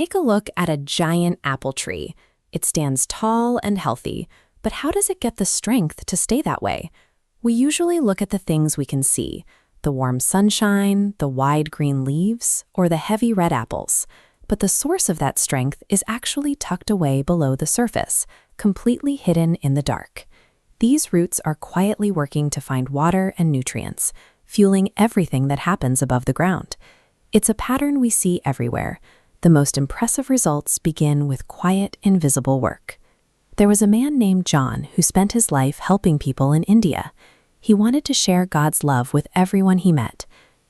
Take a look at a giant apple tree. It stands tall and healthy, but how does it get the strength to stay that way? We usually look at the things we can see, the warm sunshine, the wide green leaves, or the heavy red apples. But the source of that strength is actually tucked away below the surface, completely hidden in the dark. These roots are quietly working to find water and nutrients, fueling everything that happens above the ground. It's a pattern we see everywhere. The most impressive results begin with quiet, invisible work. There was a man named John who spent his life helping people in India. He wanted to share God's love with everyone he met.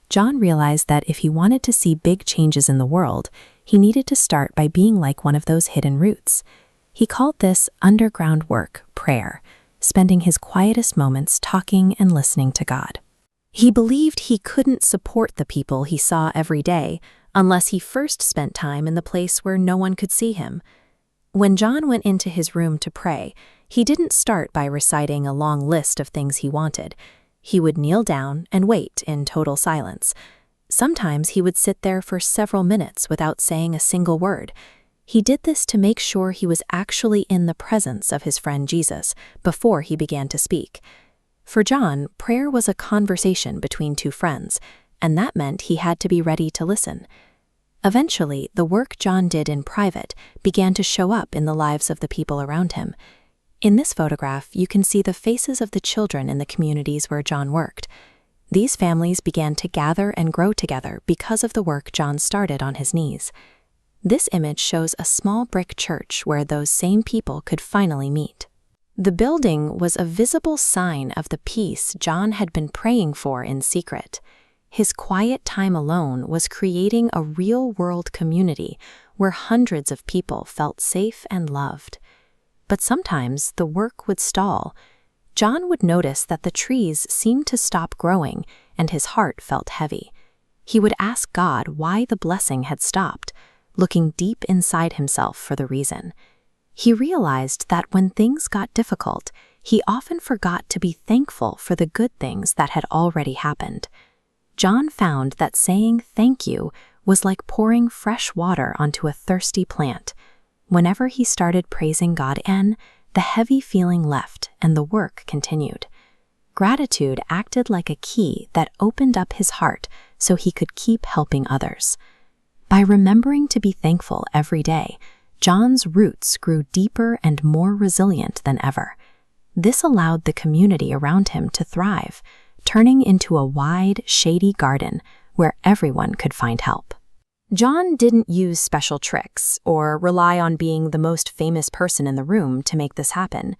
John realized that if he wanted to see big changes in the world, he needed to start by being like one of those hidden roots. He called this underground work prayer, spending his quietest moments talking and listening to God. He believed he couldn't support the people he saw every day unless he first spent time in the place where no one could see him. When John went into his room to pray, he didn't start by reciting a long list of things he wanted. He would kneel down and wait in total silence. Sometimes he would sit there for several minutes without saying a single word. He did this to make sure he was actually in the presence of his friend Jesus before he began to speak. For John, prayer was a conversation between two friends, and that meant he had to be ready to listen. Eventually, the work John did in private began to show up in the lives of the people around him. In this photograph, you can see the faces of the children in the communities where John worked. These families began to gather and grow together because of the work John started on his knees. This image shows a small brick church where those same people could finally meet. The building was a visible sign of the peace John had been praying for in secret. His quiet time alone was creating a real-world community where hundreds of people felt safe and loved. But sometimes the work would stall. John would notice that the trees seemed to stop growing, and his heart felt heavy. He would ask God why the blessing had stopped, looking deep inside himself for the reason. He realized that when things got difficult, he often forgot to be thankful for the good things that had already happened. John found that saying thank you was like pouring fresh water onto a thirsty plant. Whenever he started praising God again, the heavy feeling left and the work continued. Gratitude acted like a key that opened up his heart so he could keep helping others. By remembering to be thankful every day, John's roots grew deeper and more resilient than ever. This allowed the community around him to thrive, turning into a wide, shady garden where everyone could find help. John didn't use special tricks or rely on being the most famous person in the room to make this happen.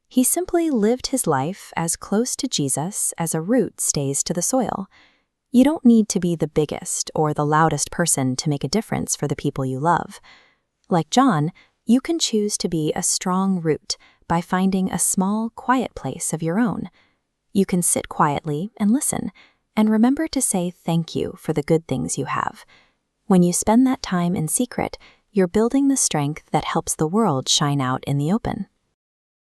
He simply lived his life as close to Jesus as a root stays to the soil. You don't need to be the biggest or the loudest person to make a difference for the people you love. Like John, you can choose to be a strong root by finding a small, quiet place of your own. You can sit quietly and listen, and remember to say thank you for the good things you have. When you spend that time in secret, you're building the strength that helps the world shine out in the open.